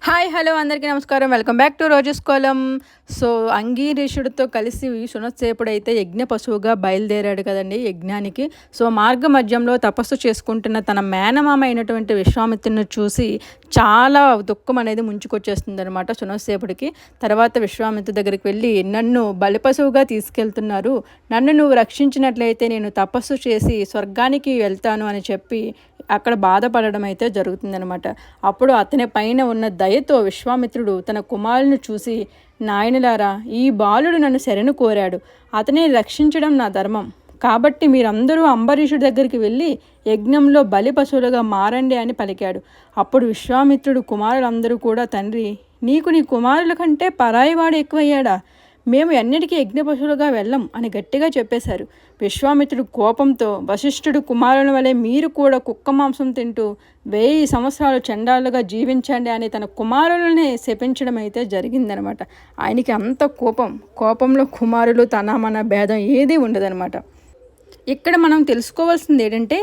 Hi hello అందరికీ నమస్కారం. Welcome back to రోజెస్ కోలం. సో అంగీరసుడితో కలిసి సునస్సేపుడైతే యజ్ఞ పశువుగా బయలుదేరాడు కదండి యజ్ఞానికి. సో మార్గ మధ్యంలో తపస్సు చేసుకుంటున్న తన మేనమామ అయినటువంటి విశ్వామిత్రుని చూసి చాలా దుఃఖం అనేది ముంచుకొచ్చేస్తుంది అనమాట సునస్సేపుడికి. తర్వాత విశ్వామిత్రు దగ్గరికి వెళ్ళి, నన్ను బలిపశువుగా తీసుకెళ్తున్నారు, నన్ను నువ్వు రక్షించినట్లయితే నేను తపస్సు చేసి స్వర్గానికి వెళ్తాను అని చెప్పి అక్కడ బాధపడడం అయితే జరుగుతుందనమాట. అప్పుడు అతని పైన ఉన్న దయతో విశ్వామిత్రుడు తన కుమారుని చూసి, నాయనలారా, ఈ బాలుడు నన్ను శరణు కోరాడు, అతనే రక్షించడం నా ధర్మం, కాబట్టి మీరందరూ అంబరీషుడి దగ్గరికి వెళ్ళి యజ్ఞంలో బలి పశువులుగా మారండి అని పలికాడు. అప్పుడు విశ్వామిత్రుడు కుమారులందరూ కూడా, తండ్రి, నీకు నీ కుమారుల కంటే పరాయివాడు ఎక్కువయ్యాడా? మేము ఎన్నిటికీ యజ్ఞ పశువులుగా వెళ్ళం అని గట్టిగా చెప్పేశారు. విశ్వామిత్రుడు కోపంతో, వశిష్ఠుడు కుమారుల వలె మీరు కూడా కుక్క మాంసం తింటూ 1000 సంవత్సరాలు చండాలుగా జీవించండి అని తన కుమారులనే శపించడం అయితే జరిగిందనమాట. ఆయనకి అంత కోపంలో కుమారులు తన మన భేదం ఏదీ ఉండదనమాట. ఇక్కడ మనం తెలుసుకోవాల్సింది ఏంటంటే,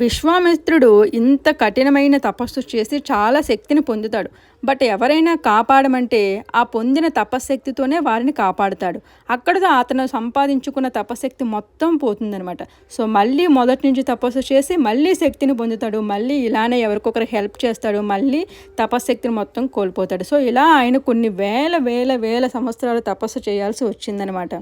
విశ్వామిత్రుడు ఇంత కఠినమైన తపస్సు చేసి చాలా శక్తిని పొందుతాడు. బట్ ఎవరైనా కాపాడమంటే ఆ పొందిన తపశక్తితోనే వారిని కాపాడుతాడు. అక్కడతో అతను సంపాదించుకున్న తపశక్తి మొత్తం పోతుందనమాట. సో మళ్ళీ మొదటి నుంచి తపస్సు చేసి మళ్ళీ శక్తిని పొందుతాడు, మళ్ళీ ఇలానే ఎవరికొకరు హెల్ప్ చేస్తాడు, మళ్ళీ తపశక్తిని మొత్తం కోల్పోతాడు. సో ఇలా ఆయన కొన్ని వేల సంవత్సరాలు తపస్సు చేయాల్సి వచ్చిందనమాట.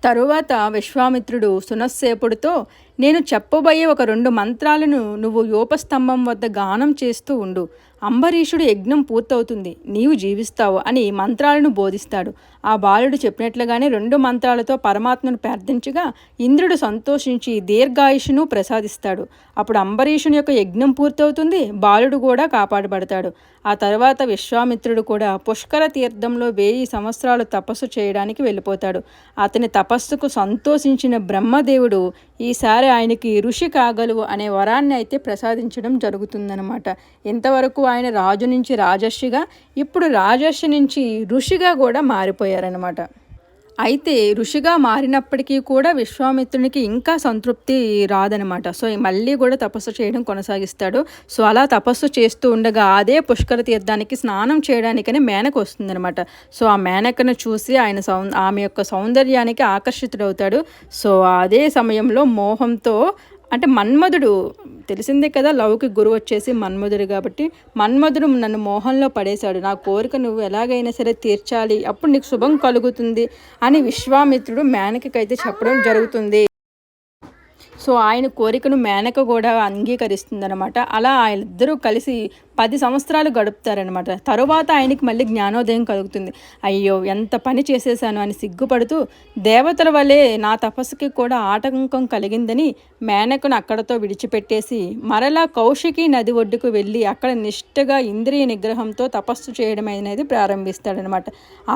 తరువాత విశ్వామిత్రుడు సునస్సేపుడితో, నేను చెప్పబోయే ఒక 2 మంత్రాలను నువ్వు యోపస్తంభం వద్ద గానం చేస్తూ ఉండు, అంబరీషుడు యజ్ఞం పూర్తవుతుంది, నీవు జీవిస్తావు అని మంత్రాలను బోధిస్తాడు. ఆ బాలుడు చెప్పినట్లుగానే 2 మంత్రాలతో పరమాత్మను ప్రార్థించగా ఇంద్రుడు సంతోషించి దీర్ఘాయుషును ప్రసాదిస్తాడు. అప్పుడు అంబరీషుని యొక్క యజ్ఞం పూర్తవుతుంది, బాలుడు కూడా కాపాడబడతాడు. ఆ తర్వాత విశ్వామిత్రుడు కూడా పుష్కర తీర్థంలో 1000 సంవత్సరాలు తపస్సు చేయడానికి వెళ్ళిపోతాడు. అతని తపస్సుకు సంతోషించిన బ్రహ్మదేవుడు ఈసారి ఆయనకి ఋషి కాగలవు అనే వరాన్ని అయితే ప్రసాదించడం జరుగుతుందన్నమాట. ఇంతవరకు ఆయన రాజు నుంచి రాజర్షిగా, ఇప్పుడు రాజర్షి నుంచి ఋషిగా కూడా మారిపోయారనమాట. అయితే ఋషిగా మారినప్పటికీ కూడా విశ్వామిత్రునికి ఇంకా సంతృప్తి రాదనమాట. సో మళ్ళీ కూడా తపస్సు చేయడం కొనసాగిస్తాడు. సో అలా తపస్సు చేస్తూ ఉండగా అదే పుష్కర తీర్థానికి స్నానం చేయడానికని మేనక వస్తుందనమాట. సో ఆ మేనకను చూసి ఆయన ఆమె యొక్క సౌందర్యానికి ఆకర్షితుడవుతాడు. సో అదే సమయంలో మోహంతో, అంటే మన్మధుడు తెలిసిందే కదా, లవ్కి గురువు వచ్చేసి మన్మధుడు, కాబట్టి మన్మధుడు నన్ను మోహంలో పడేశాడు, నా కోరిక నువ్వు ఎలాగైనా సరే తీర్చాలి, అప్పుడు నీకు శుభం కలుగుతుంది అని విశ్వామిత్రుడు మేనకకైతే చెప్పడం జరుగుతుంది. సో ఆయన కోరికను మేనక కూడా అంగీకరిస్తుందనమాట. అలా వాళ్ళిద్దరూ కలిసి 10 సంవత్సరాలు గడుపుతారనమాట. తరువాత ఆయనకి మళ్ళీ జ్ఞానోదయం కలుగుతుంది. అయ్యో, ఎంత పని చేసేసాను అని సిగ్గుపడుతూ, దేవతల వలె నా తపస్సుకి కూడా ఆటంకం కలిగిందని మేనకను అక్కడతో విడిచిపెట్టేసి మరలా కౌశికి నది ఒడ్డుకు వెళ్ళి అక్కడ నిష్ఠగా ఇంద్రియ నిగ్రహంతో తపస్సు చేయడం అనేది ప్రారంభిస్తాడనమాట.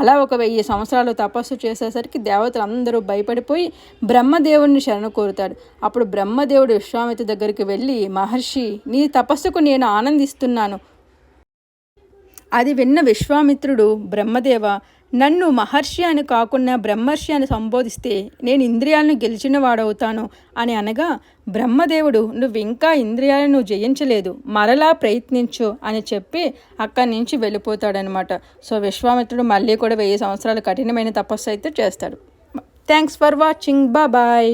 అలా ఒక 1000 సంవత్సరాలు తపస్సు చేసేసరికి దేవతలు అందరూ భయపడిపోయి బ్రహ్మదేవుడిని శరణు కోరుతాడు. అప్పుడు బ్రహ్మదేవుడు విశ్వామిత్రుడి దగ్గరికి వెళ్ళి, మహర్షి, నీ తపస్సుకు నేను ఆనందిస్తున్నాను. అది విన్న విశ్వామిత్రుడు, బ్రహ్మదేవ, నన్ను మహర్షి అని కాకుండా బ్రహ్మర్షి అని సంబోధిస్తే నేను ఇంద్రియాలను గెలిచిన వాడవుతాను అని అనగా, బ్రహ్మదేవుడు, నువ్వు ఇంకా ఇంద్రియాలను జయించలేదు, మరలా ప్రయత్నించు అని చెప్పి అక్కడి నుంచి వెళ్ళిపోతాడనమాట. సో విశ్వామిత్రుడు మళ్ళీ కూడా 1000 సంవత్సరాలు కఠినమైన తపస్సు అయితే చేస్తాడు. Thanks for watching. బాయ్.